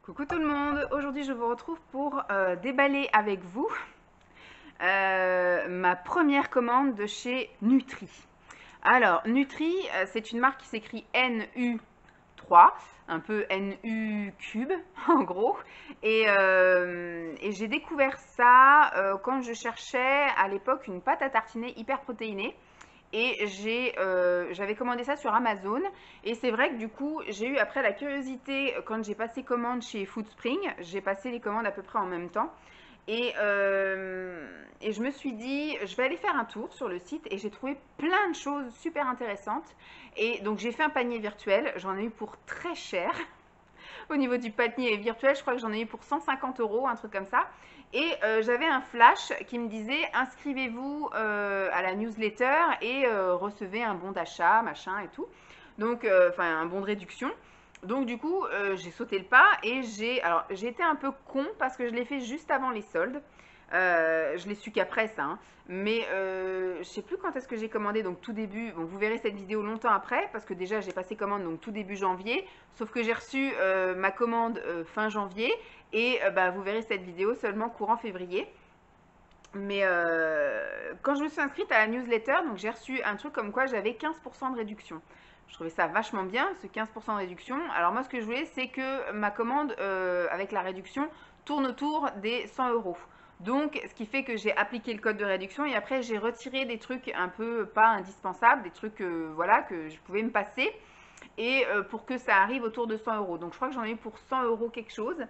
Coucou tout le monde, aujourd'hui je vous retrouve pour déballer avec vous ma première commande de chez Nutri. Alors Nutri, c'est une marque qui s'écrit NU3, un peu NU cube en gros, et j'ai découvert ça quand je cherchais à l'époque une pâte à tartiner hyper protéinée. Et j'avais commandé ça sur Amazon. Et c'est vrai que du coup, j'ai eu après la curiosité, quand j'ai passé commande chez Foodspring, j'ai passé les commandes à peu près en même temps. Et je me suis dit, je vais aller faire un tour sur le site et j'ai trouvé plein de choses super intéressantes. Et donc j'ai fait un panier virtuel, j'en ai eu pour très cher. Au niveau du panier virtuel, je crois que j'en ai eu pour 150 euros, un truc comme ça. Et j'avais un flash qui me disait inscrivez-vous à la newsletter et recevez un bon d'achat, machin et tout. Donc, enfin, un bon de réduction. Donc, du coup, j'ai sauté le pas et j'ai été un peu con parce que je l'ai fait juste avant les soldes. Je l'ai su qu'après ça, hein. Mais je sais plus quand est-ce que j'ai commandé, donc tout début. Bon, vous verrez cette vidéo longtemps après, parce que déjà j'ai passé commande donc tout début janvier, sauf que j'ai reçu ma commande fin janvier, et bah, vous verrez cette vidéo seulement courant février. Mais quand je me suis inscrite à la newsletter, donc j'ai reçu un truc comme quoi j'avais 15% de réduction. Je trouvais ça vachement bien, ce 15% de réduction. Alors moi, ce que je voulais, c'est que ma commande avec la réduction tourne autour des 100 euros. Donc, ce qui fait que j'ai appliqué le code de réduction et après, j'ai retiré des trucs un peu pas indispensables, des trucs voilà, que je pouvais me passer et pour que ça arrive autour de 100 euros. Donc, je crois que j'en ai eu pour 100 euros quelque chose.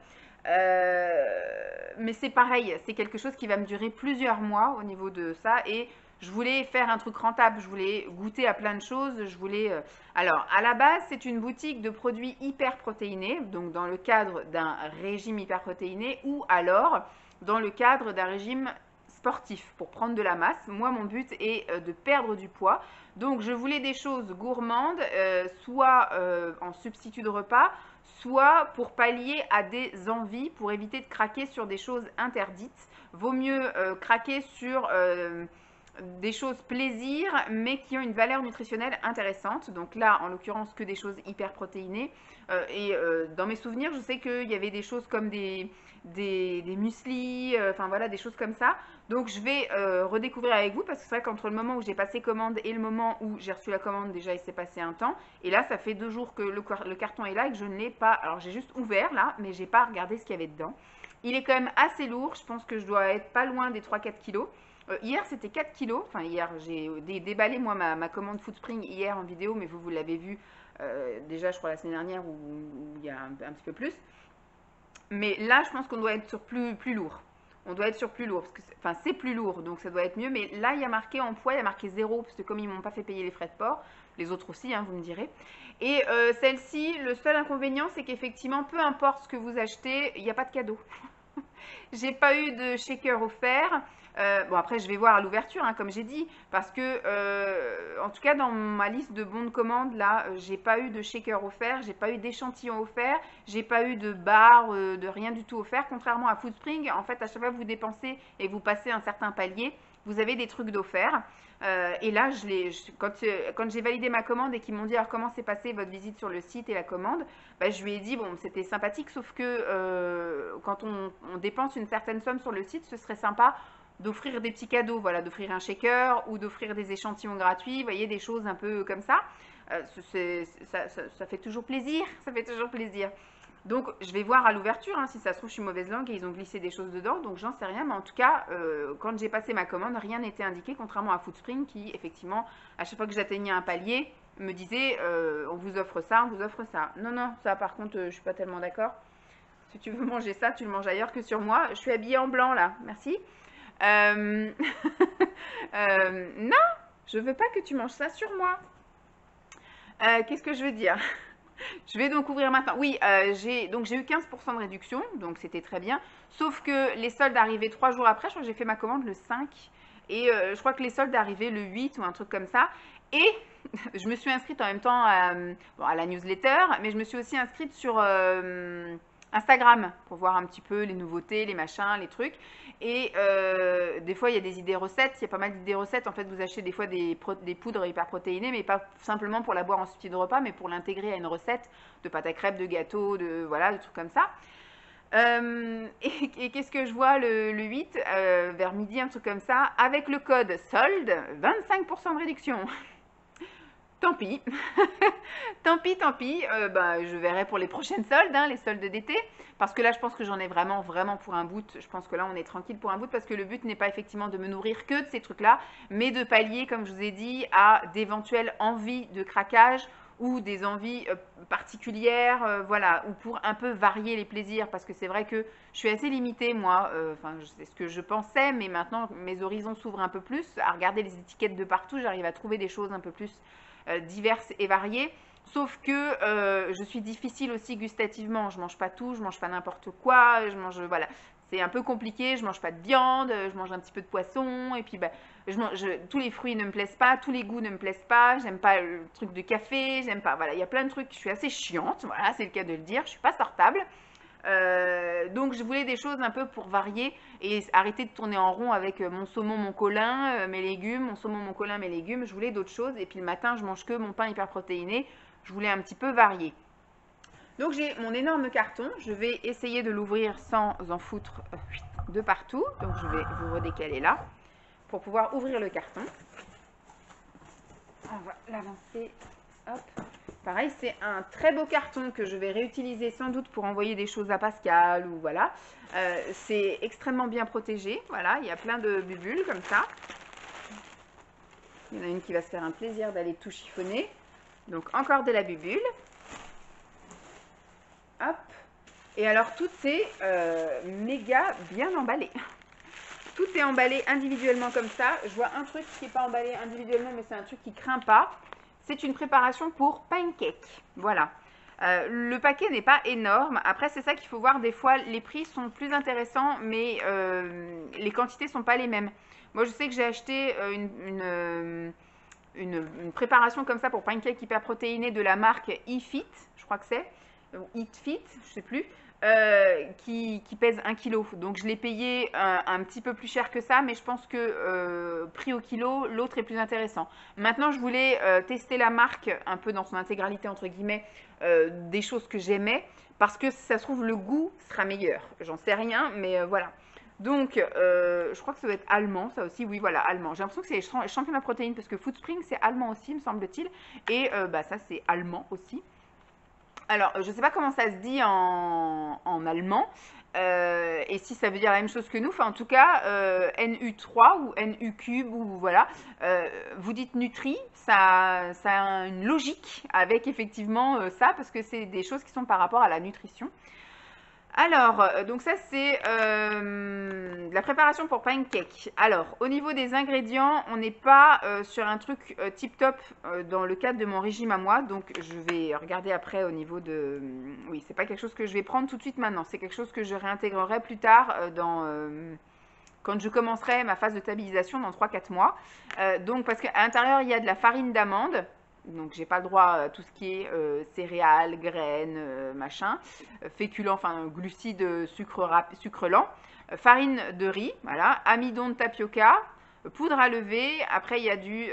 Mais c'est pareil, c'est quelque chose qui va me durer plusieurs mois au niveau de ça. Et je voulais faire un truc rentable, je voulais goûter à plein de choses. Je voulais. Alors, à la base, c'est une boutique de produits hyper protéinés, donc dans le cadre d'un régime hyper protéiné, ou alors dans le cadre d'un régime sportif pour prendre de la masse. Moi, mon but est de perdre du poids. Donc, je voulais des choses gourmandes, soit en substitut de repas, soit pour pallier à des envies, pour éviter de craquer sur des choses interdites. Vaut mieux craquer sur des choses plaisir, mais qui ont une valeur nutritionnelle intéressante. Donc là, en l'occurrence, que des choses hyper protéinées. Dans mes souvenirs, je sais qu'il y avait des choses comme des mueslis, enfin voilà, des choses comme ça. Donc je vais redécouvrir avec vous, parce que c'est vrai qu'entre le moment où j'ai passé commande et le moment où j'ai reçu la commande, déjà il s'est passé un temps. Et là, ça fait 2 jours que le carton est là et que je ne l'ai pas. Alors j'ai juste ouvert là, mais j'ai pas regardé ce qu'il y avait dedans. Il est quand même assez lourd, je pense que je dois être pas loin des 3-4 kilos. Hier c'était 4 kilos, enfin hier j'ai déballé moi ma commande Foodspring hier en vidéo, mais vous l'avez vu déjà je crois la semaine dernière ou il y a un petit peu plus. Mais là je pense qu'on doit être sur plus lourd. On doit être sur plus lourd, parce que enfin c'est plus lourd, donc ça doit être mieux. Mais là il y a marqué en poids, il y a marqué 0, parce que comme ils m'ont pas fait payer les frais de port, les autres aussi, hein, vous me direz. Et celle-ci, le seul inconvénient, c'est qu'effectivement, peu importe ce que vous achetez, il n'y a pas de cadeau. J'ai pas eu de shaker offert. Bon, après, je vais voir à l'ouverture, hein, comme j'ai dit, parce que, en tout cas, dans ma liste de bons de commande, là, j'ai pas eu de shaker offert, j'ai pas eu d'échantillon offert, j'ai pas eu de barre, de rien du tout offert. Contrairement à Foodspring, en fait, à chaque fois que vous dépensez et vous passez un certain palier, vous avez des trucs d'offert. Et là, quand j'ai validé ma commande et qu'ils m'ont dit alors comment s'est passée votre visite sur le site et la commande, bah, je lui ai dit bon c'était sympathique, sauf que quand on dépense une certaine somme sur le site, ce serait sympa d'offrir des petits cadeaux, voilà, d'offrir un shaker ou d'offrir des échantillons gratuits, vous voyez, des choses un peu comme ça. Ça fait toujours plaisir, ça fait toujours plaisir. Donc je vais voir à l'ouverture, hein, si ça se trouve je suis mauvaise langue et ils ont glissé des choses dedans, donc j'en sais rien, mais en tout cas, quand j'ai passé ma commande, rien n'était indiqué, contrairement à Foodspring qui, effectivement, à chaque fois que j'atteignais un palier, me disait on vous offre ça, on vous offre ça. Non, non, ça par contre, je suis pas tellement d'accord. Si tu veux manger ça, tu le manges ailleurs que sur moi. Je suis habillée en blanc là, merci. Euh... non, je veux pas que tu manges ça sur moi. Qu'est-ce que je veux dire? Je vais donc ouvrir maintenant. Oui, j'ai eu 15% de réduction, donc c'était très bien. Sauf que les soldes arrivaient 3 jours après. Je crois que j'ai fait ma commande le 5. Et je crois que les soldes arrivaient le 8 ou un truc comme ça. Et je me suis inscrite en même temps bon, à la newsletter, mais je me suis aussi inscrite sur Instagram pour voir un petit peu les nouveautés, les machins, les trucs. Et des fois, il y a des idées recettes. Il y a pas mal d'idées recettes. En fait, vous achetez des fois des poudres hyper protéinées, mais pas simplement pour la boire en substitut de repas, mais pour l'intégrer à une recette de pâte à crêpes, de gâteaux, voilà, de trucs comme ça. Et qu'est-ce que je vois le 8, vers midi, un truc comme ça, avec le code solde, 25% de réduction. Tant pis, tant pis, bah, je verrai pour les prochaines soldes, hein, les soldes d'été, parce que là je pense que j'en ai vraiment, vraiment pour un bout, je pense que là on est tranquille pour un bout, parce que le but n'est pas effectivement de me nourrir que de ces trucs-là, mais de pallier, comme je vous ai dit, à d'éventuelles envies de craquage, ou des envies particulières, voilà, ou pour un peu varier les plaisirs, parce que c'est vrai que je suis assez limitée, moi, enfin, c'est ce que je pensais, mais maintenant mes horizons s'ouvrent un peu plus, à regarder les étiquettes de partout, j'arrive à trouver des choses un peu plus diverses et variées. Sauf que je suis difficile aussi gustativement. Je mange pas tout, je mange pas n'importe quoi. Je mange, voilà, c'est un peu compliqué. Je mange pas de viande, je mange un petit peu de poisson. Et puis, bah, tous les fruits ne me plaisent pas, tous les goûts ne me plaisent pas. J'aime pas le truc de café, j'aime pas. Voilà, il y a plein de trucs. Je suis assez chiante. Voilà, c'est le cas de le dire. Je suis pas sortable. Donc je voulais des choses un peu pour varier et arrêter de tourner en rond avec mon saumon, mon colin, mes légumes, mon saumon, mon colin, mes légumes. Je voulais d'autres choses et puis le matin je mange que mon pain hyper protéiné. Je voulais un petit peu varier. Donc j'ai mon énorme carton. Je vais essayer de l'ouvrir sans en foutre de partout. Donc je vais vous redécaler là pour pouvoir ouvrir le carton. On va l'avancer. Hop. Pareil, c'est un très beau carton que je vais réutiliser sans doute pour envoyer des choses à Pascal ou voilà. C'est extrêmement bien protégé. Voilà, il y a plein de bulles comme ça. Il y en a une qui va se faire un plaisir d'aller tout chiffonner. Donc encore de la bubule. Hop. Et alors tout est méga bien emballé. Tout est emballé individuellement comme ça. Je vois un truc qui n'est pas emballé individuellement, mais c'est un truc qui craint pas. C'est une préparation pour pancake. Voilà. Le paquet n'est pas énorme. Après, c'est ça qu'il faut voir. Des fois, les prix sont plus intéressants, mais les quantités ne sont pas les mêmes. Moi, je sais que j'ai acheté une préparation comme ça pour pancake hyper protéiné de la marque eFit, je crois que c'est, ou EatFit, je sais plus, qui pèse 1 kg. Donc je l'ai payé un petit peu plus cher que ça, mais je pense que prix au kilo, l'autre est plus intéressant. Maintenant, je voulais tester la marque un peu dans son intégralité, entre guillemets, des choses que j'aimais, parce que si ça se trouve, le goût sera meilleur. J'en sais rien, mais voilà. Donc, je crois que ça doit être allemand, ça aussi. Oui, voilà, allemand. J'ai l'impression que c'est les championnats protéines, parce que Foodspring, c'est allemand aussi, me semble-t-il. Et bah, ça, c'est allemand aussi. Alors, je ne sais pas comment ça se dit en allemand. Et si ça veut dire la même chose que nous. Enfin, en tout cas, NU3 ou NU cube, ou voilà. Vous dites Nutri, ça a une logique avec effectivement ça, parce que c'est des choses qui sont par rapport à la nutrition. Alors, donc ça c'est la préparation pour pancake. Alors, au niveau des ingrédients, on n'est pas sur un truc tip top dans le cadre de mon régime à moi. Donc, je vais regarder après au niveau de... oui, c'est pas quelque chose que je vais prendre tout de suite maintenant. C'est quelque chose que je réintégrerai plus tard quand je commencerai ma phase de stabilisation dans 3-4 mois. Donc, parce qu'à l'intérieur, il y a de la farine d'amande. Donc, j'ai pas le droit à tout ce qui est céréales, graines, machin, féculents, enfin glucides, sucre lent, farine de riz, voilà, amidon de tapioca, poudre à lever. Après, il y a du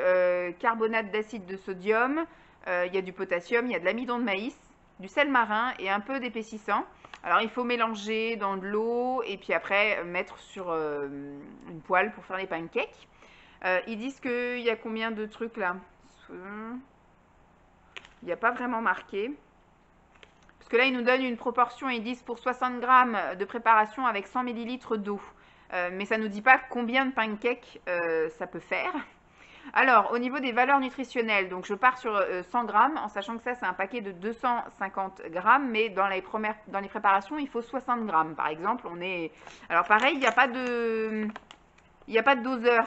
carbonate d'acide de sodium, il y a du potassium, il y a de l'amidon de maïs, du sel marin et un peu d'épaississant. Alors, il faut mélanger dans de l'eau et puis après mettre sur une poêle pour faire les pancakes. Ils disent qu'il y a combien de trucs là? Il n'y a pas vraiment marqué. Parce que là, ils nous donnent une proportion, ils disent pour 60 grammes de préparation avec 100 ml d'eau. Mais ça ne nous dit pas combien de pancakes ça peut faire. Alors, au niveau des valeurs nutritionnelles, donc je pars sur 100 grammes, en sachant que ça, c'est un paquet de 250 grammes, mais dans les préparations, il faut 60 grammes. Par exemple, on est... Alors pareil, il n'y a pas de doseur.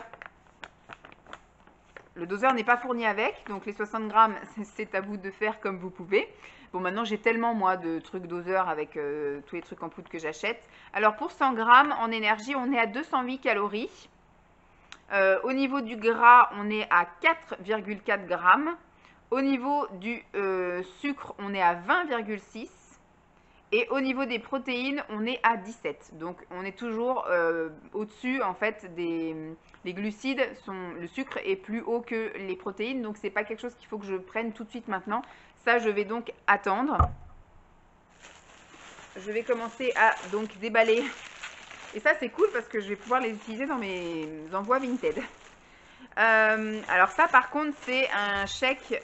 Le doseur n'est pas fourni avec, donc les 60 grammes, c'est à vous de faire comme vous pouvez. Bon, maintenant, j'ai tellement, moi, de trucs doseurs avec tous les trucs en poudre que j'achète. Alors, pour 100 grammes en énergie, on est à 208 calories. Au niveau du gras, on est à 4,4 grammes. Au niveau du sucre, on est à 20,6. Et au niveau des protéines, on est à 17. Donc, on est toujours au-dessus, en fait, les glucides. Le sucre est plus haut que les protéines. Donc, ce n'est pas quelque chose qu'il faut que je prenne tout de suite maintenant. Ça, je vais donc attendre. je vais commencer à donc déballer. Et ça, c'est cool parce que je vais pouvoir les utiliser dans mes envois Vinted. Alors ça, par contre, c'est un chèque,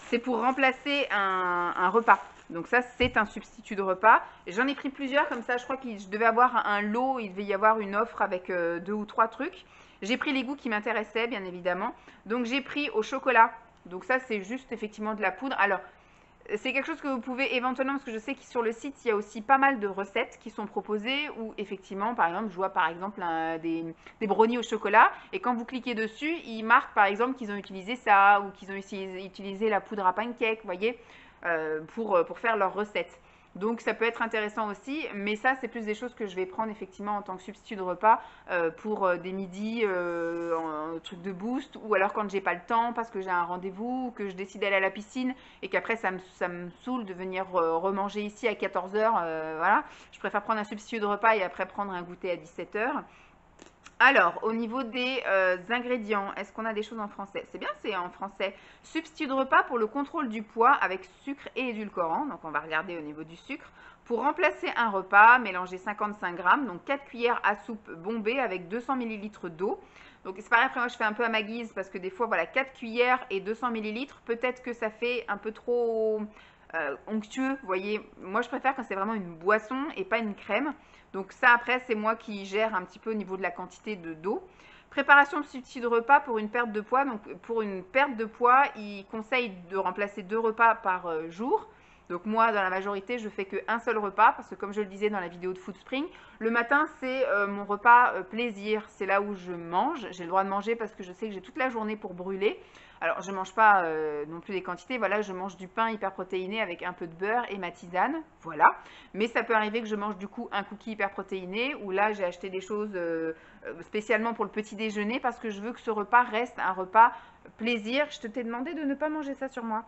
c'est pour remplacer un repas. Donc ça, c'est un substitut de repas. J'en ai pris plusieurs, comme ça, je crois que je devais avoir un lot, il devait y avoir une offre avec 2 ou 3 trucs. J'ai pris les goûts qui m'intéressaient, bien évidemment. Donc j'ai pris au chocolat. Donc ça, c'est juste effectivement de la poudre. Alors, c'est quelque chose que vous pouvez éventuellement, parce que je sais que sur le site, il y a aussi pas mal de recettes qui sont proposées où effectivement, par exemple, je vois par exemple des brownies au chocolat et quand vous cliquez dessus, ils marquent par exemple qu'ils ont utilisé ça ou qu'ils ont utilisé la poudre à pancake, vous voyez, pour faire leurs recettes. Donc ça peut être intéressant aussi, mais ça c'est plus des choses que je vais prendre effectivement en tant que substitut de repas pour des midis en truc de boost, ou alors quand j'ai pas le temps parce que j'ai un rendez-vous, ou que je décide d'aller à la piscine et qu'après ça me saoule de venir remanger ici à 14h, voilà. Je préfère prendre un substitut de repas et après prendre un goûter à 17h. Alors, au niveau des ingrédients, est-ce qu'on a des choses en français? C'est bien, c'est en français. Substitut de repas pour le contrôle du poids avec sucre et édulcorant. Donc, on va regarder au niveau du sucre. Pour remplacer un repas, mélangez 55 grammes, donc 4 cuillères à soupe bombées avec 200 ml d'eau. Donc, c'est pareil, après moi je fais un peu à ma guise parce que des fois, voilà, 4 cuillères et 200 ml, peut-être que ça fait un peu trop onctueux. Vous voyez, moi je préfère quand c'est vraiment une boisson et pas une crème. Donc ça après c'est moi qui gère un petit peu au niveau de la quantité d'eau. Préparation de substitut de repas pour une perte de poids. Donc pour une perte de poids, il conseille de remplacer 2 repas par jour. Donc moi dans la majorité je fais qu'un seul repas parce que comme je le disais dans la vidéo de Foodspring, le matin c'est mon repas plaisir, c'est là où je mange. J'ai le droit de manger parce que je sais que j'ai toute la journée pour brûler. Alors je ne mange pas non plus des quantités, voilà, je mange du pain hyper protéiné avec un peu de beurre et ma tisane, voilà. Mais ça peut arriver que je mange du coup un cookie hyper protéiné, où là j'ai acheté des choses spécialement pour le petit déjeuner parce que je veux que ce repas reste un repas plaisir. Je t'ai demandé de ne pas manger ça sur moi.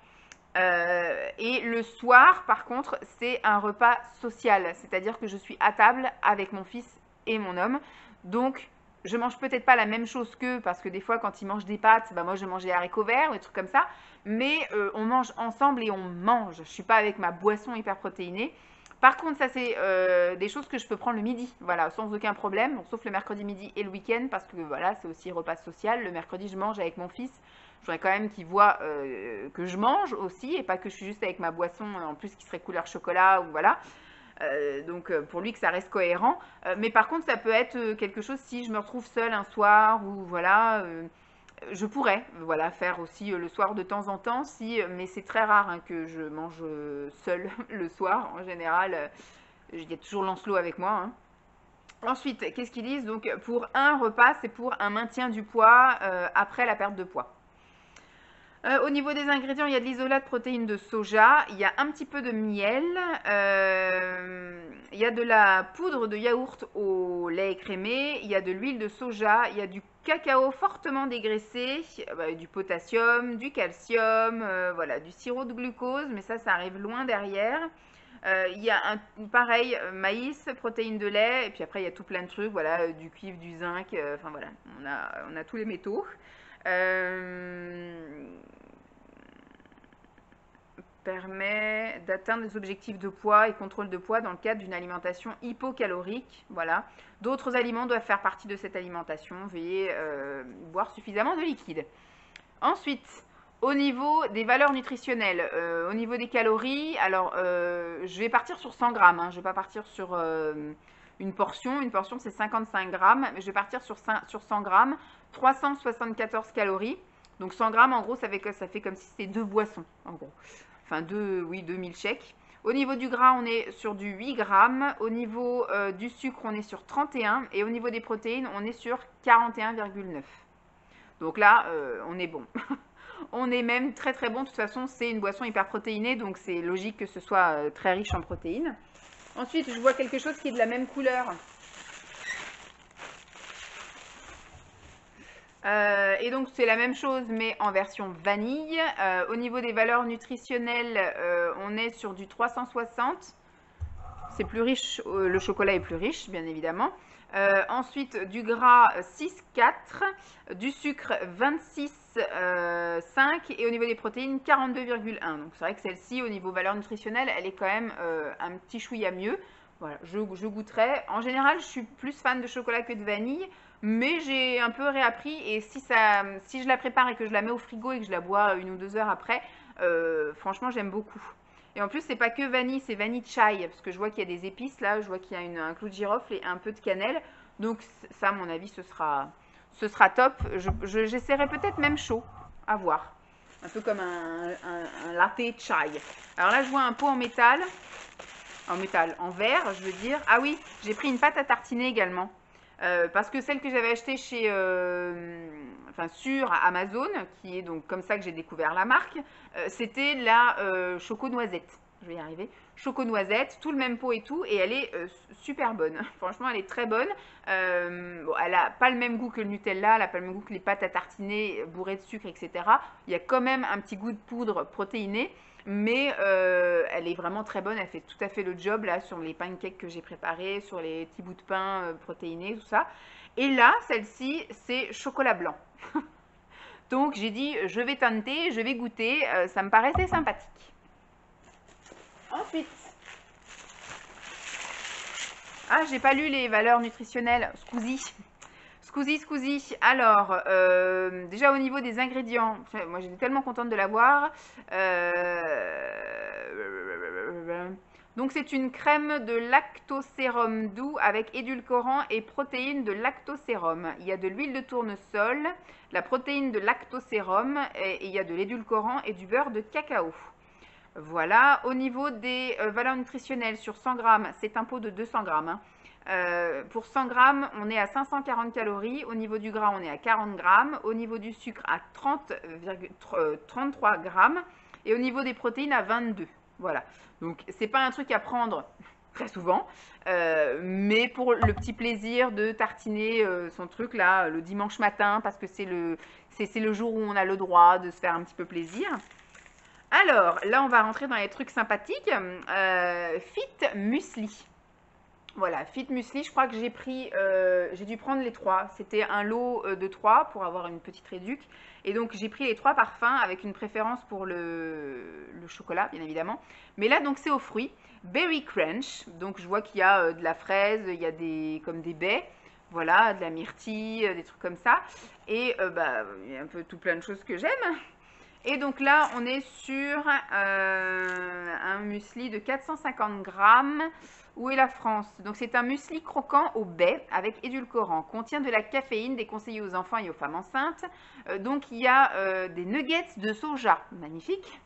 Et le soir, par contre, c'est un repas social, c'est-à-dire que je suis à table avec mon fils et mon homme, donc je mange peut-être pas la même chose qu'eux, parce que des fois quand ils mangent des pâtes, bah moi je mange des haricots verts ou des trucs comme ça, mais on mange ensemble et on mange. Je suis pas avec ma boisson hyper protéinée. Par contre, ça c'est des choses que je peux prendre le midi, voilà, sans aucun problème, bon, sauf le mercredi midi et le week-end, parce que voilà, c'est aussi repas social. Le mercredi, je mange avec mon fils. Je voudrais quand même qu'il voit que je mange aussi, et pas que je suis juste avec ma boisson, en plus qui serait couleur chocolat, ou voilà. Donc pour lui que ça reste cohérent. Mais par contre, ça peut être quelque chose si je me retrouve seule un soir, ou voilà, je pourrais voilà, faire aussi le soir de temps en temps, si, mais c'est très rare hein, que je mange seule le soir. En général, il y a toujours Lancelot avec moi. Hein. Ensuite, qu'est-ce qu'ils disent? Donc pour un repas, c'est pour un maintien du poids après la perte de poids. Au niveau des ingrédients, il y a de l'isolat de protéines de soja, il y a un petit peu de miel, il y a de la poudre de yaourt au lait écrémé, il y a de l'huile de soja, il y a du cacao fortement dégraissé, du potassium, du calcium, voilà, du sirop de glucose, mais ça arrive loin derrière. Il y a pareil, maïs, protéines de lait, et puis après il y a tout plein de trucs, voilà, du cuivre, du zinc, enfin voilà, on a tous les métaux. Permet d'atteindre des objectifs de poids et contrôle de poids dans le cadre d'une alimentation hypocalorique. Voilà. D'autres aliments doivent faire partie de cette alimentation. Veuillez boire suffisamment de liquide. Ensuite, au niveau des valeurs nutritionnelles, au niveau des calories, alors je vais partir sur 100 grammes. Hein, je ne vais pas partir sur une portion. Une portion, c'est 55 grammes. Mais je vais partir sur 100 grammes. 374 calories. Donc 100 grammes, en gros, ça fait comme si c'était 2 boissons, en gros. Enfin, 2 milkshakes. Au niveau du gras, on est sur du 8 grammes. Au niveau du sucre, on est sur 31. Et au niveau des protéines, on est sur 41,9. Donc là, on est bon. On est même très très bon. De toute façon, c'est une boisson hyper protéinée. Donc c'est logique que ce soit très riche en protéines. Ensuite, je vois quelque chose qui est de la même couleur. Et donc c'est la même chose mais en version vanille. Au niveau des valeurs nutritionnelles, on est sur du 360. c'est plus riche, le chocolat est plus riche, bien évidemment. Ensuite, du gras 6,4, du sucre 26,5 et au niveau des protéines 42,1. Donc c'est vrai que celle-ci, au niveau valeur nutritionnelle, elle est quand même un petit chouïa mieux. Voilà, je goûterai. En général, je suis plus fan de chocolat que de vanille, mais j'ai un peu réappris et si je la prépare et que je la mets au frigo et que je la bois 1 ou 2 heures après, franchement, j'aime beaucoup. Et en plus, c'est pas que vanille, c'est vanille chai, parce que je vois qu'il y a des épices là, je vois qu'il y a un clou de girofle et un peu de cannelle. Donc ça, à mon avis, ce sera top. J'essaierai peut-être même chaud, à voir. Un peu comme un latte chai. Alors là, je vois un pot en métal, en verre, je veux dire. Ah oui, j'ai pris une pâte à tartiner également. Parce que celle que j'avais achetée sur Amazon, qui est donc comme ça que j'ai découvert la marque, c'était la Choco Noisette. Je vais y arriver. Choco Noisette, tout le même pot et tout, et elle est super bonne. Franchement, elle est très bonne. Bon, elle n'a pas le même goût que le Nutella, elle n'a pas le même goût que les pâtes à tartiner bourrées de sucre, etc. Il y a quand même un petit goût de poudre protéinée. Mais elle est vraiment très bonne, elle fait tout à fait le job là sur les pancakes que j'ai préparés, sur les petits bouts de pain protéinés, tout ça. Et là, celle-ci, c'est chocolat blanc. Donc j'ai dit, je vais tenter, je vais goûter, ça me paraissait sympathique. Ensuite, j'ai pas lu les valeurs nutritionnelles, Scusi. Alors, déjà au niveau des ingrédients, moi j'étais tellement contente de l'avoir. Donc c'est une crème de lactosérum doux avec édulcorant et protéines de lactosérum. Il y a de l'huile de tournesol, la protéine de lactosérum et il y a de l'édulcorant et du beurre de cacao. Voilà, au niveau des valeurs nutritionnelles sur 100 grammes, c'est un pot de 200 grammes. Hein. Pour 100 grammes, on est à 540 calories. Au niveau du gras, on est à 40 grammes. Au niveau du sucre, à 33 grammes. Et au niveau des protéines, à 22. Voilà. Donc, c'est pas un truc à prendre très souvent. Mais pour le petit plaisir de tartiner son truc là, le dimanche matin, parce que c'est le jour où on a le droit de se faire un petit peu plaisir. Alors, là, on va rentrer dans les trucs sympathiques. Fit Muesli. Voilà, Fit Muesli, je crois que j'ai dû prendre les 3. C'était un lot de 3 pour avoir une petite réduc. Et donc, j'ai pris les 3 parfums avec une préférence pour le chocolat, bien évidemment. Mais là, donc, c'est aux fruits. Berry Crunch. Donc, je vois qu'il y a de la fraise, il y a comme des baies. Voilà, de la myrtille, des trucs comme ça. Et il y a un peu tout plein de choses que j'aime. Et donc là, on est sur un muesli de 450 grammes. Où est la France? Donc c'est un muesli croquant au baies avec édulcorant. Contient de la caféine déconseillée aux enfants et aux femmes enceintes. Donc il y a des nuggets de soja. Magnifique.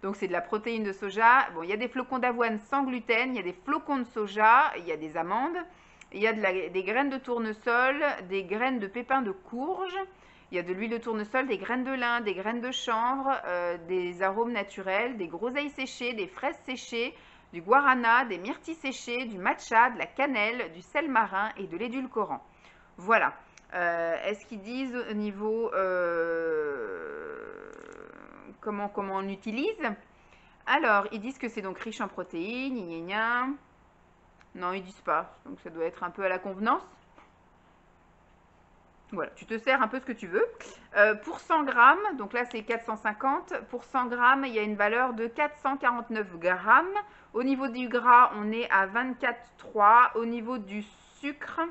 Donc c'est de la protéine de soja. Bon, il y a des flocons d'avoine sans gluten. Il y a des flocons de soja. Il y a des amandes. Il y a des graines de tournesol. Des graines de pépins de courge. Il y a de l'huile de tournesol, des graines de lin, des graines de chanvre, des arômes naturels, des groseilles séchées, des fraises séchées, du guarana, des myrtilles séchées, du matcha, de la cannelle, du sel marin et de l'édulcorant. Voilà. Est-ce qu'ils disent au niveau comment on utilise? Alors, ils disent que c'est donc riche en protéines, gna gna gna. Non, ils disent pas. Donc ça doit être un peu à la convenance. Voilà, tu te sers un peu ce que tu veux. Pour 100 grammes, donc là c'est 450, pour 100 grammes, il y a une valeur de 449 grammes. Au niveau du gras, on est à 24,3. Au niveau du sucre,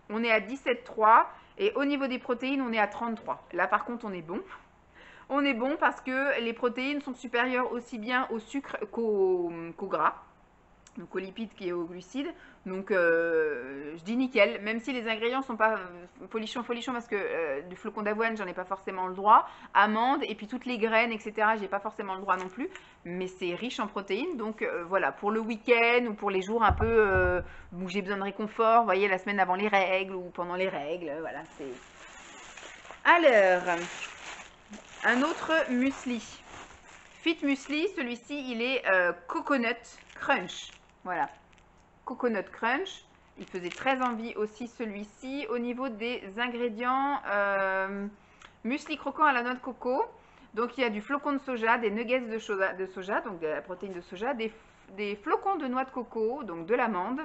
on est à 17,3. Et au niveau des protéines, on est à 33. Là par contre, on est bon. On est bon parce que les protéines sont supérieures aussi bien au sucre qu'au gras. Donc aux lipides qu'aux glucides. Donc je dis nickel, même si les ingrédients sont pas folichons parce que du flocon d'avoine, j'en ai pas forcément le droit. Amandes et puis toutes les graines, etc. J'ai pas forcément le droit non plus. Mais c'est riche en protéines. Donc voilà, pour le week-end ou pour les jours un peu où j'ai besoin de réconfort, vous voyez, la semaine avant les règles ou pendant les règles, voilà, c'est... Alors, un autre muesli. Fit Muesli, celui-ci, il est Coconut Crunch. Voilà, Coconut Crunch. Il faisait très envie aussi celui-ci. Au niveau des ingrédients, muesli croquant à la noix de coco. Donc il y a du flocon de soja, des nuggets de soja, donc de la protéine de soja, des des flocons de noix de coco, donc de l'amande,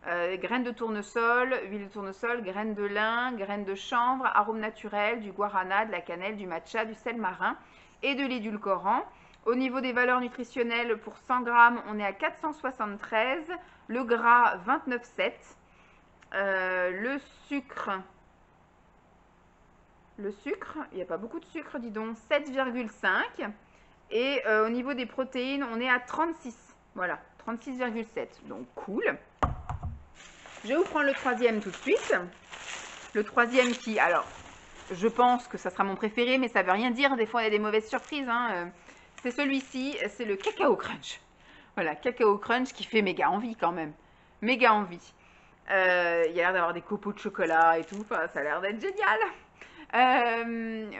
graines de tournesol, huile de tournesol, graines de lin, graines de chanvre, arôme naturel, du guarana, de la cannelle, du matcha, du sel marin et de l'édulcorant. Au niveau des valeurs nutritionnelles, pour 100 grammes, on est à 473, le gras 29,7, le sucre, il n'y a pas beaucoup de sucre, dis donc, 7,5. Et au niveau des protéines, on est à 36. Voilà, 36,7. Donc, cool. Je vais vous prendre le troisième tout de suite. Le troisième qui, alors, je pense que ça sera mon préféré, mais ça ne veut rien dire. Des fois, il y a des mauvaises surprises. Hein. C'est celui-ci, c'est le Cacao Crunch. Voilà, Cacao Crunch qui fait méga envie quand même. Méga envie. Il y a l'air d'avoir des copeaux de chocolat et tout. Enfin, ça a l'air d'être génial.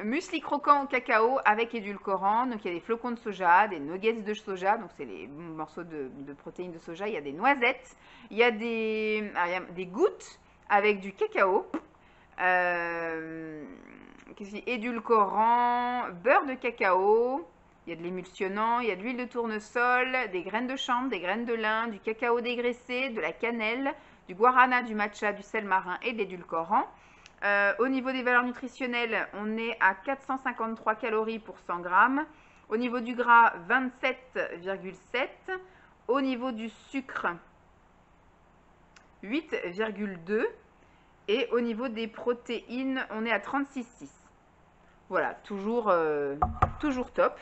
Muesli croquant au cacao avec édulcorant. Donc il y a des flocons de soja, des nuggets de soja, donc c'est les morceaux de protéines de soja. Il y a des noisettes, il y a des gouttes avec du cacao, édulcorant, beurre de cacao, il y a de l'émulsionnant, il y a de l'huile de tournesol, des graines de chanvre, des graines de lin, du cacao dégraissé, de la cannelle, du guarana, du matcha, du sel marin et de l'édulcorant. Au niveau des valeurs nutritionnelles, on est à 453 calories pour 100 grammes. Au niveau du gras, 27,7. Au niveau du sucre, 8,2. Et au niveau des protéines, on est à 36,6. Voilà, toujours top.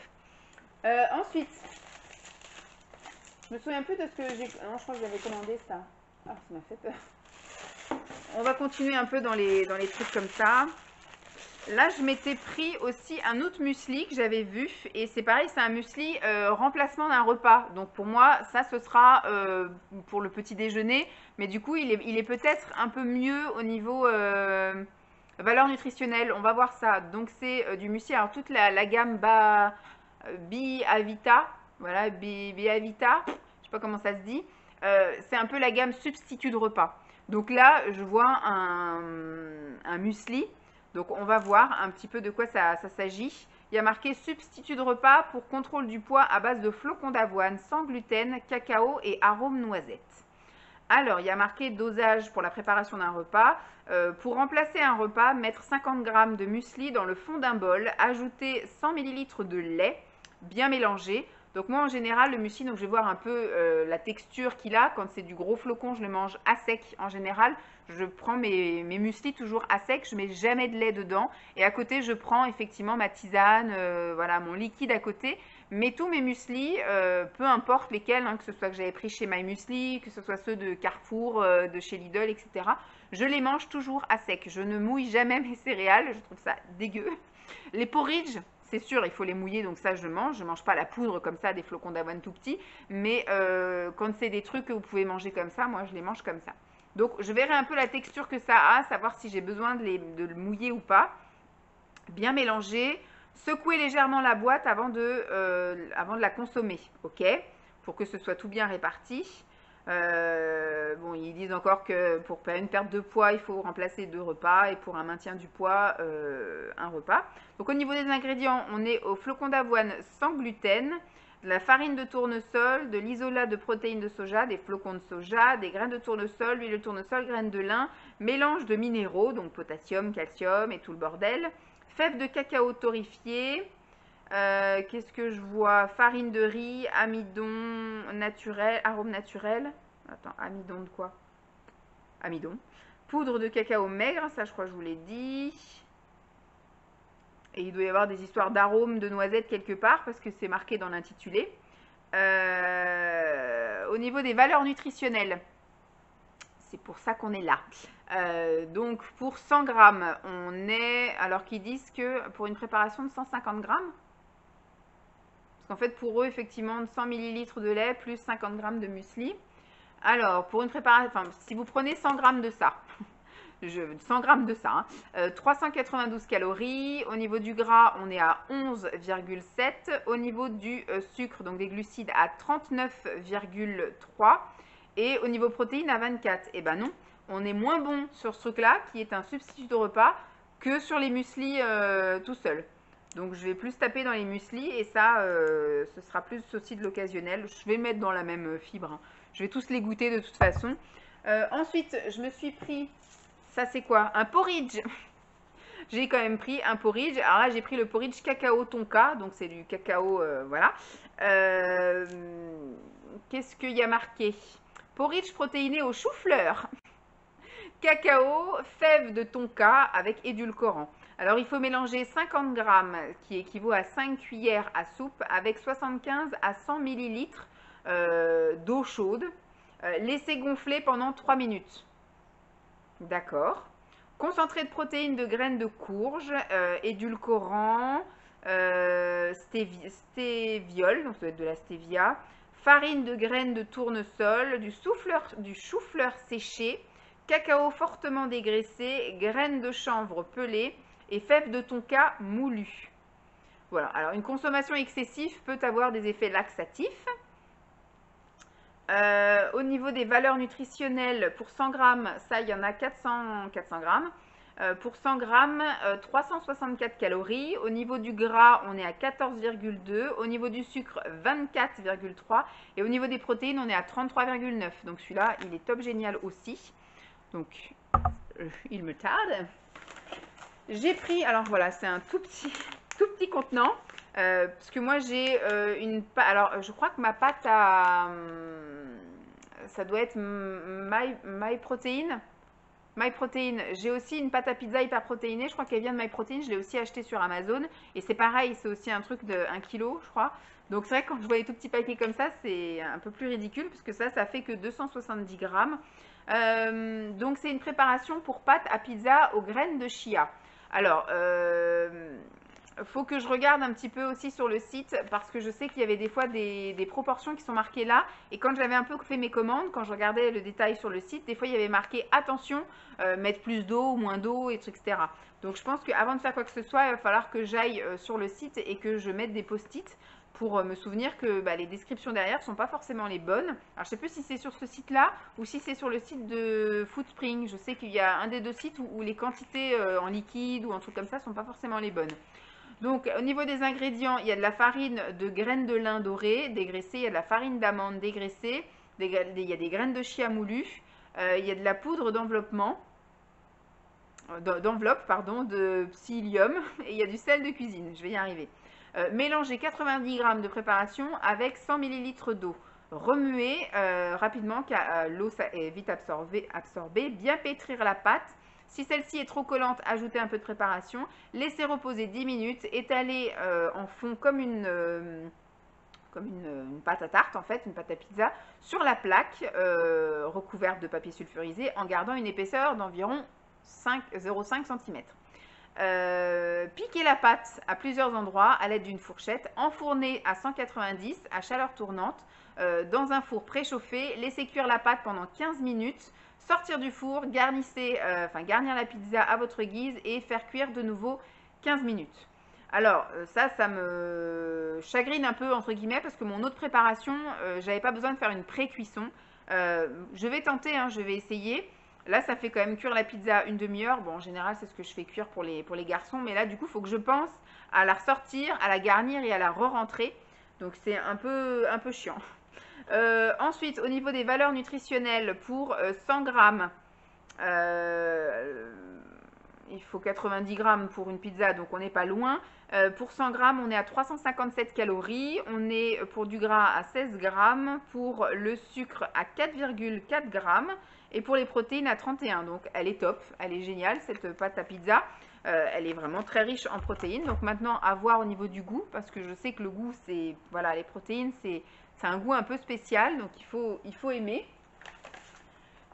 Ensuite, je me souviens plus de ce que j'ai... Non, je crois que j'avais commandé ça. Ah, ça m'a fait peur. On va continuer un peu dans les trucs comme ça. Là, je m'étais pris aussi un autre muesli que j'avais vu. Et c'est pareil, c'est un muesli remplacement d'un repas. Donc pour moi, ça, ce sera pour le petit déjeuner. Mais du coup, il est peut-être un peu mieux au niveau valeur nutritionnelle. On va voir ça. Donc c'est du muesli. Alors toute la gamme Biavita. Voilà, Biavita. Je ne sais pas comment ça se dit. C'est un peu la gamme substitut de repas. Donc là, je vois un muesli. Donc on va voir un petit peu de quoi ça s'agit. Il y a marqué substitut de repas pour contrôle du poids à base de flocons d'avoine, sans gluten, cacao et arôme noisette. Alors, il y a marqué dosage pour la préparation d'un repas. Pour remplacer un repas, mettre 50 g de muesli dans le fond d'un bol, ajouter 100 ml de lait, bien mélangé. Donc moi en général le muesli, donc je vais voir un peu la texture qu'il a. Quand c'est du gros flocon, je le mange à sec en général. Je prends mes muesli toujours à sec, je mets jamais de lait dedans. Et à côté je prends effectivement ma tisane, voilà mon liquide à côté. Mais tous mes muesli, peu importe lesquels, hein, que ce soit que j'avais pris chez My Muesli, que ce soit ceux de Carrefour, de chez Lidl, etc. Je les mange toujours à sec. Je ne mouille jamais mes céréales, je trouve ça dégueu. Les porridge, c'est sûr, il faut les mouiller, donc ça je mange. Je ne mange pas la poudre comme ça, des flocons d'avoine tout petits. Mais quand c'est des trucs que vous pouvez manger comme ça, moi je les mange comme ça. Donc je verrai un peu la texture que ça a, savoir si j'ai besoin de le mouiller ou pas. Bien mélanger. Secouer légèrement la boîte avant de la consommer, ok? Pour que ce soit tout bien réparti. Bon, ils disent encore que pour une perte de poids, il faut remplacer 2 repas et pour un maintien du poids, un repas. Donc au niveau des ingrédients, on est au flocon d'avoine sans gluten, de la farine de tournesol, de l'isolat de protéines de soja, des flocons de soja, des graines de tournesol, l'huile de tournesol, graines de lin, mélange de minéraux, donc potassium, calcium et tout le bordel, fèves de cacao torréfiées. Qu'est-ce que je vois? Farine de riz, amidon naturel, arôme naturel. Attends, amidon de quoi? Amidon. Poudre de cacao maigre, ça je crois que je vous l'ai dit. Et il doit y avoir des histoires d'arômes de noisettes quelque part parce que c'est marqué dans l'intitulé. Au niveau des valeurs nutritionnelles, c'est pour ça qu'on est là. Donc pour 100 grammes, on est... Alors qu'ils disent que pour une préparation de 150 grammes, en fait, pour eux, effectivement, 100 ml de lait plus 50 g de muesli. Alors, pour une préparation, enfin, si vous prenez 100 g de ça, 100 g de ça, 392 calories. Au niveau du gras, on est à 11,7. Au niveau du sucre, donc des glucides, à 39,3. Et au niveau protéines, à 24. Eh ben non, on est moins bon sur ce truc-là, qui est un substitut de repas, que sur les muesli tout seul. Donc je vais plus taper dans les mueslis et ça, ce sera plus aussi de l'occasionnel. Je vais mettre dans la même fibre, hein. Je vais tous les goûter de toute façon. Ensuite, je me suis pris, ça c'est quoi? Un porridge. J'ai quand même pris un porridge. Alors là, j'ai pris le porridge cacao tonka, donc c'est du cacao, voilà. Qu'est-ce qu'il y a marqué? Porridge protéiné au chou-fleur, cacao, fèves de tonka avec édulcorant. Alors il faut mélanger 50 grammes, qui équivaut à 5 cuillères à soupe, avec 75 à 100 millilitres d'eau chaude. Laisser gonfler pendant 3 minutes. D'accord. Concentré de protéines de graines de courge, édulcorant, stéviol, donc ça doit être de la stevia, farine de graines de tournesol, du chou-fleur séché, cacao fortement dégraissé, graines de chanvre pelées et fèves de tonka moulues. Voilà, alors une consommation excessive peut avoir des effets laxatifs. Au niveau des valeurs nutritionnelles, pour 100 grammes, ça, il y en a 400 grammes. Pour 100 grammes, 364 calories. Au niveau du gras, on est à 14,2. Au niveau du sucre, 24,3. Et au niveau des protéines, on est à 33,9. Donc celui-là, il est top génial aussi. Donc, il me tarde. J'ai pris, alors voilà, c'est un tout petit contenant. Parce que moi j'ai une pâte, alors je crois que ma pâte à ça doit être MyProtein. J'ai aussi une pâte à pizza hyper protéinée, je crois qu'elle vient de MyProtein, je l'ai aussi achetée sur Amazon et c'est pareil, c'est aussi un truc de 1 kg je crois. Donc c'est vrai que quand je vois les tout petits paquets comme ça, c'est un peu plus ridicule parce que ça fait que 270 grammes. Donc c'est une préparation pour pâte à pizza aux graines de chia. Alors, faut que je regarde un petit peu aussi sur le site parce que je sais qu'il y avait des fois des proportions qui sont marquées là et quand j'avais un peu fait mes commandes, quand je regardais le détail sur le site, des fois il y avait marqué attention, mettre plus d'eau ou moins d'eau, etc. Donc je pense qu'avant de faire quoi que ce soit, il va falloir que j'aille sur le site et que je mette des post-it pour me souvenir que les descriptions derrière ne sont pas forcément les bonnes. Alors je ne sais plus si c'est sur ce site-là ou si c'est sur le site de Foodspring. Je sais qu'il y a un des deux sites où les quantités en liquide ou en truc comme ça ne sont pas forcément les bonnes. Donc au niveau des ingrédients, il y a de la farine de graines de lin dorées, dégraissée, il y a de la farine d'amande dégraissée, il y a des graines de chia moulues, il y a de la poudre d'enveloppe, de psyllium et il y a du sel de cuisine, je vais y arriver. Mélangez 90 g de préparation avec 100 ml d'eau. Remuez rapidement car l'eau est vite absorbée. Bien pétrir la pâte. Si celle-ci est trop collante, ajoutez un peu de préparation. Laissez reposer 10 minutes. Étalez en fond comme une pâte à tarte, en fait, une pâte à pizza, sur la plaque recouverte de papier sulfurisé en gardant une épaisseur d'environ 0,5 cm. Piquez la pâte à plusieurs endroits à l'aide d'une fourchette, enfournez à 190 à chaleur tournante dans un four préchauffé, laissez cuire la pâte pendant 15 minutes, sortir du four, garnir la pizza à votre guise et faire cuire de nouveau 15 minutes. Alors ça me chagrine un peu entre guillemets parce que mon autre préparation, j'avais pas besoin de faire une pré-cuisson. Je vais tenter, hein, je vais essayer. Là, ça fait quand même cuire la pizza une demi-heure. Bon, en général, c'est ce que je fais cuire pour les garçons. Mais là, du coup, il faut que je pense à la ressortir, à la garnir et à la re-rentrer. Donc, c'est un peu chiant. Ensuite, au niveau des valeurs nutritionnelles, pour 100 grammes, il faut 90 grammes pour une pizza, donc on n'est pas loin. Pour 100 grammes, on est à 357 calories. On est pour du gras à 16 grammes. Pour le sucre à 4,4 grammes. Et pour les protéines à 31. Donc elle est top, elle est géniale cette pâte à pizza. Elle est vraiment très riche en protéines. Donc maintenant à voir au niveau du goût, parce que je sais que le goût, c'est voilà, les protéines, c'est un goût un peu spécial, donc il faut aimer.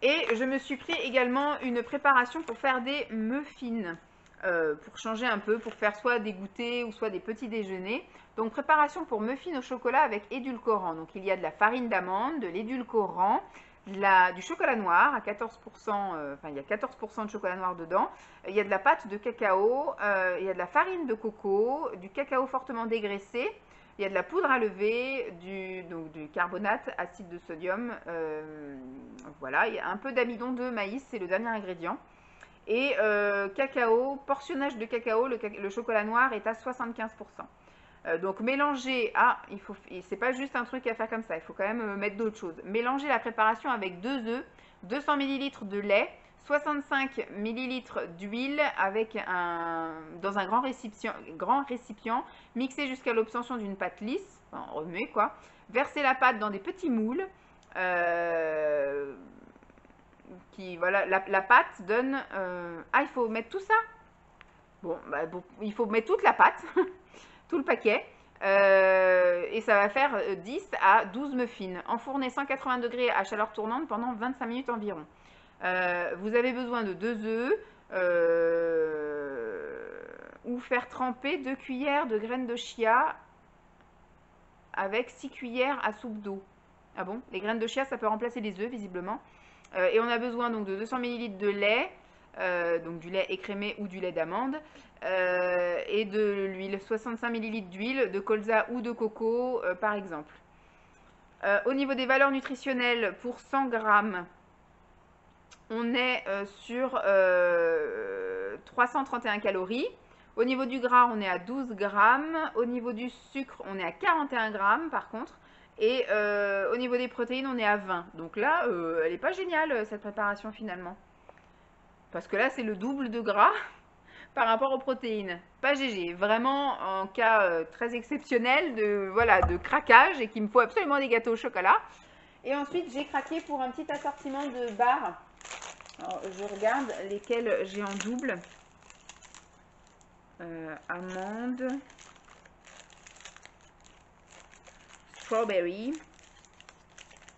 Et je me suis pris également une préparation pour faire des muffins, pour changer un peu, pour faire soit des goûters ou soit des petits déjeuners. Donc préparation pour muffins au chocolat avec édulcorant. Donc il y a de la farine d'amande, de l'édulcorant, du chocolat noir à 14%, il y a 14% de chocolat noir dedans. Il y a de la pâte de cacao, il y a de la farine de coco, du cacao fortement dégraissé. Il y a de la poudre à lever, du carbonate, acide de sodium. Voilà, il y a un peu d'amidon de maïs, c'est le dernier ingrédient. Et cacao, portionnage de cacao, le chocolat noir est à 75%. Donc mélanger, c'est pas juste un truc à faire comme ça, il faut quand même mettre d'autres choses. Mélanger la préparation avec 2 œufs, 200 ml de lait, 65 ml d'huile dans un grand récipient, mixer jusqu'à l'obtention d'une pâte lisse, enfin, remuer quoi. Verser la pâte dans des petits moules. Voilà, la pâte donne... il faut mettre tout ça. Bon, il faut mettre toute la pâte, tout le paquet. Et ça va faire 10 à 12 muffins. Enfourner 180 degrés à chaleur tournante pendant 25 minutes environ. Vous avez besoin de 2 œufs ou faire tremper 2 cuillères de graines de chia avec 6 cuillères à soupe d'eau. Ah bon? Les graines de chia, ça peut remplacer les œufs, visiblement. Et on a besoin donc de 200 ml de lait, donc du lait écrémé ou du lait d'amande, et de l'huile, 65 ml d'huile, de colza ou de coco, par exemple. Au niveau des valeurs nutritionnelles, pour 100 grammes, on est sur 331 calories. Au niveau du gras, on est à 12 grammes. Au niveau du sucre, on est à 41 grammes par contre. Et au niveau des protéines, on est à 20. Donc là, elle n'est pas géniale cette préparation finalement. Parce que là, c'est le double de gras par rapport aux protéines. Pas GG. Vraiment en cas très exceptionnel de craquage et qu'il me faut absolument des gâteaux au chocolat. Et ensuite, j'ai craqué pour un petit assortiment de barres. Alors, je regarde lesquelles j'ai en double. Amandes. Strawberry.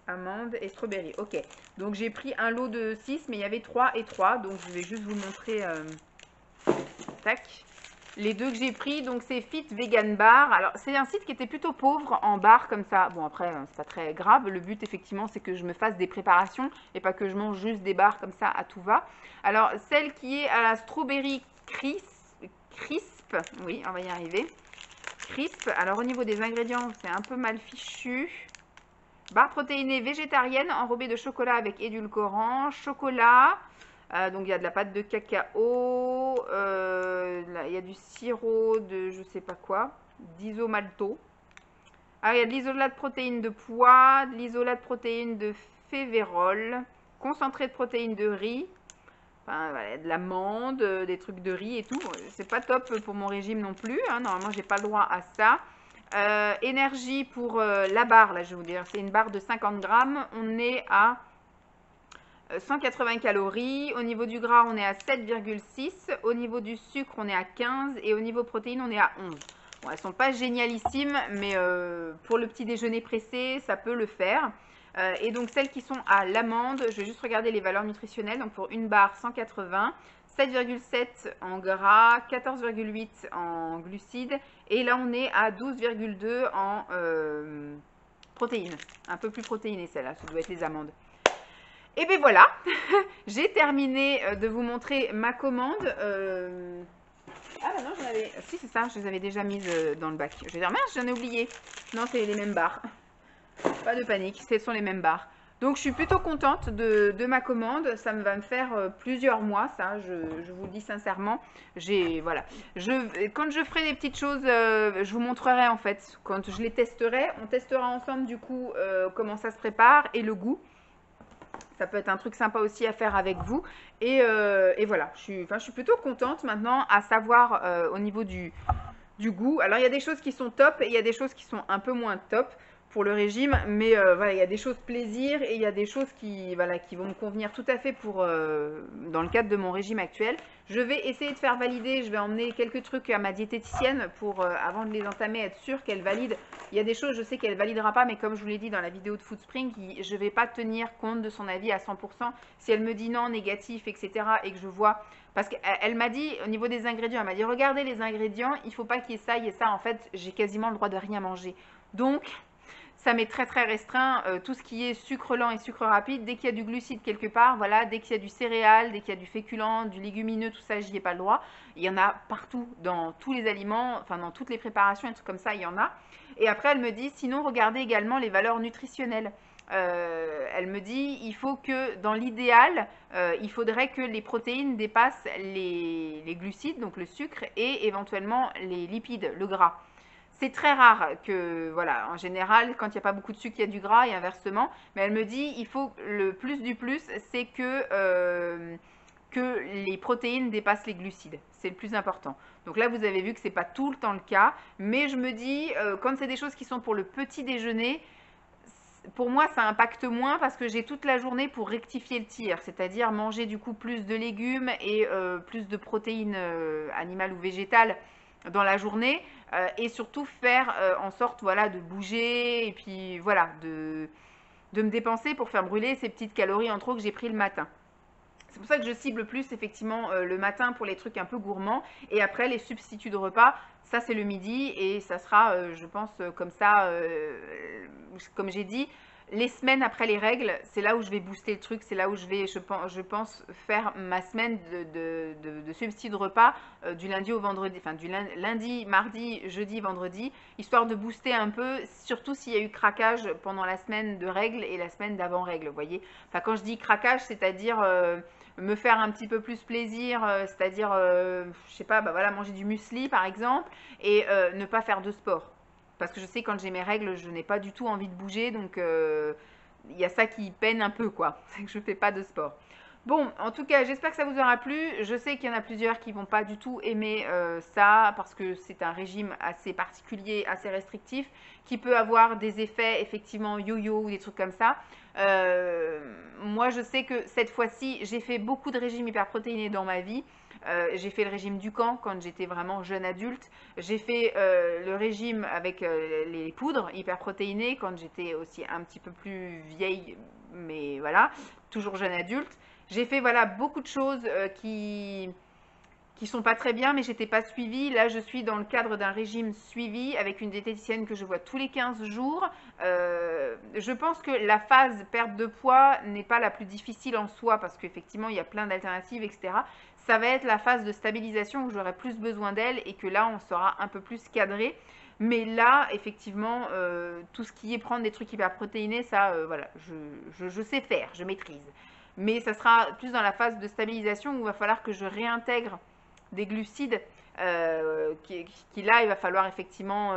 Amandes et strawberry. Ok. Donc j'ai pris un lot de 6, mais il y avait 3 et 3. Donc je vais juste vous montrer. Tac. Les deux que j'ai pris, donc c'est Fit Vegan Bar. Alors c'est un site qui était plutôt pauvre en bar comme ça. Bon après, c'est pas très grave. Le but effectivement, c'est que je me fasse des préparations et pas que je mange juste des bars comme ça à tout va. Alors celle qui est à la strawberry crisp. Oui, on va y arriver. Crisp. Alors au niveau des ingrédients, c'est un peu mal fichu. Barre protéinée végétarienne enrobée de chocolat avec édulcorant, chocolat, donc il y a de la pâte de cacao, il y a du sirop de je sais pas quoi, d'isomalto. Ah, il y a de l'isolat de protéines de pois, de l'isolat de protéines de févérol, concentré de protéines de riz, enfin, voilà, de l'amande, des trucs de riz et tout. C'est pas top pour mon régime non plus, hein. Normalement j'ai pas le droit à ça. Énergie pour la barre, là je vais vous dire, c'est une barre de 50 grammes, on est à 180 calories, au niveau du gras on est à 7,6, au niveau du sucre on est à 15 et au niveau protéines on est à 11. Bon, elles sont pas génialissimes, mais pour le petit déjeuner pressé, ça peut le faire. Et donc celles qui sont à l'amande, je vais juste regarder les valeurs nutritionnelles, donc pour une barre 180, 7,7 en gras, 14,8 en glucides, et là on est à 12,2 en protéines. Un peu plus protéiné celle-là, ça doit être les amandes. Et bien voilà, j'ai terminé de vous montrer ma commande. Ah bah non, j'en avais... Si c'est ça, je les avais déjà mises dans le bac. Je vais dire, mince, j'en ai oublié. Non, c'est les mêmes barres. Pas de panique, ce sont les mêmes barres. Donc je suis plutôt contente de ma commande, ça va me faire plusieurs mois, ça, je vous le dis sincèrement. Voilà. Quand je ferai des petites choses, je vous montrerai en fait, quand je les testerai, on testera ensemble du coup comment ça se prépare et le goût. Ça peut être un truc sympa aussi à faire avec vous. Et voilà, je suis plutôt contente maintenant à savoir au niveau du goût. Alors il y a des choses qui sont top et il y a des choses qui sont un peu moins top pour le régime, mais voilà, il y a des choses plaisir et il y a des choses qui vont me convenir tout à fait dans le cadre de mon régime actuel. Je vais essayer de faire valider, je vais emmener quelques trucs à ma diététicienne pour, avant de les entamer, être sûre qu'elle valide. Il y a des choses, je sais qu'elle validera pas, mais comme je vous l'ai dit dans la vidéo de Foodspring, je ne vais pas tenir compte de son avis à 100%. Si elle me dit non, négatif, etc., et que je vois... Parce qu'elle m'a dit, au niveau des ingrédients, elle m'a dit, regardez les ingrédients, il ne faut pas qu'il y ait ça, il y ait ça. En fait, j'ai quasiment le droit de rien manger. Donc... ça m'est très très restreint, tout ce qui est sucre lent et sucre rapide, dès qu'il y a du glucide quelque part, voilà, dès qu'il y a du céréal, dès qu'il y a du féculent, du légumineux, tout ça, j'y ai pas le droit. Il y en a partout, dans tous les aliments, enfin dans toutes les préparations, et trucs comme ça, il y en a. Et après, elle me dit, sinon, regardez également les valeurs nutritionnelles. Elle me dit, il faut que dans l'idéal, il faudrait que les protéines dépassent les glucides, donc le sucre, et éventuellement les lipides, le gras. C'est très rare que, voilà, en général, quand il n'y a pas beaucoup de sucre, il y a du gras et inversement. Mais elle me dit, il faut le plus du plus, c'est que les protéines dépassent les glucides. C'est le plus important. Donc là, vous avez vu que ce n'est pas tout le temps le cas. Mais je me dis, quand c'est des choses qui sont pour le petit déjeuner, pour moi, ça impacte moins parce que j'ai toute la journée pour rectifier le tir, c'est-à-dire manger du coup plus de légumes et plus de protéines animales ou végétales dans la journée et surtout faire en sorte voilà, de bouger et puis voilà, de me dépenser pour faire brûler ces petites calories en trop que j'ai pris le matin. C'est pour ça que je cible plus effectivement le matin pour les trucs un peu gourmands et après les substituts de repas, ça c'est le midi et ça sera je pense comme ça, comme j'ai dit, les semaines après les règles, c'est là où je vais booster le truc, c'est là où je vais, je pense faire ma semaine de substituts de repas du lundi au vendredi, enfin du lundi, mardi, jeudi, vendredi, histoire de booster un peu, surtout s'il y a eu craquage pendant la semaine de règles et la semaine d'avant règles, vous voyez. Enfin quand je dis craquage, c'est-à-dire me faire un petit peu plus plaisir, c'est-à-dire, je sais pas, bah voilà, manger du muesli par exemple, et ne pas faire de sport. Parce que je sais quand j'ai mes règles, je n'ai pas du tout envie de bouger, donc il y a ça qui peine un peu, quoi. C'est que je ne fais pas de sport. Bon, en tout cas, j'espère que ça vous aura plu. Je sais qu'il y en a plusieurs qui vont pas du tout aimer ça, parce que c'est un régime assez particulier, assez restrictif, qui peut avoir des effets effectivement yo-yo ou des trucs comme ça. Moi, je sais que cette fois-ci, j'ai fait beaucoup de régimes hyperprotéinés dans ma vie. J'ai fait le régime du camp quand j'étais vraiment jeune adulte. J'ai fait le régime avec les poudres hyperprotéinées quand j'étais aussi un petit peu plus vieille, mais voilà, toujours jeune adulte. J'ai fait voilà beaucoup de choses qui sont pas très bien, mais j'étais pas suivie. Là, je suis dans le cadre d'un régime suivi avec une diététicienne que je vois tous les 15 jours. Je pense que la phase perte de poids n'est pas la plus difficile en soi parce qu'effectivement, il y a plein d'alternatives, etc. Ça va être la phase de stabilisation où j'aurai plus besoin d'elle et que là, on sera un peu plus cadré. Mais là, effectivement, tout ce qui est prendre des trucs hyperprotéinés, ça, voilà, je sais faire, je maîtrise. Mais ça sera plus dans la phase de stabilisation où il va falloir que je réintègre des glucides qui là, il va falloir effectivement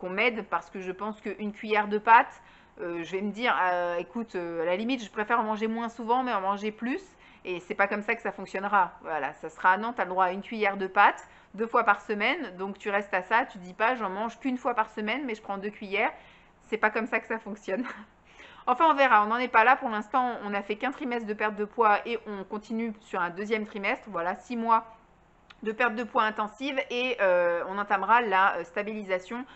qu'on m'aide parce que je pense qu'une cuillère de pâte, je vais me dire, écoute, à la limite, je préfère en manger moins souvent, mais en manger plus. Et c'est pas comme ça que ça fonctionnera. Voilà, ça sera, non, tu as le droit à une cuillère de pâte 2 fois par semaine. Donc tu restes à ça, tu dis pas, j'en mange qu'une fois par semaine, mais je prends 2 cuillères. C'est pas comme ça que ça fonctionne. Enfin, on verra, on n'en est pas là. Pour l'instant, on a fait qu'un trimestre de perte de poids et on continue sur un deuxième trimestre. Voilà, 6 mois de perte de poids intensive et on entamera la stabilisation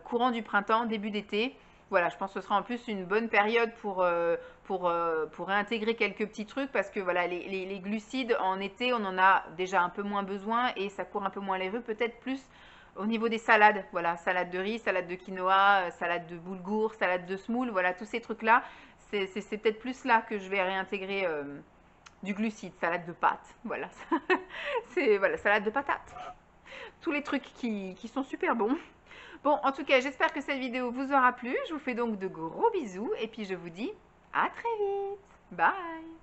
courant du printemps, début d'été. Voilà, je pense que ce sera en plus une bonne période pour réintégrer quelques petits trucs parce que voilà, les glucides en été, on en a déjà un peu moins besoin et ça court un peu moins les rues, peut-être plus au niveau des salades. Voilà, salade de riz, salade de quinoa, salade de boulgour, salade de semoule, voilà, tous ces trucs-là, c'est peut-être plus là que je vais réintégrer du glucide, salade de pâtes, voilà. C'est voilà, salade de patates. Tous les trucs qui sont super bons. Bon, en tout cas, j'espère que cette vidéo vous aura plu. Je vous fais donc de gros bisous et puis je vous dis à très vite. Bye!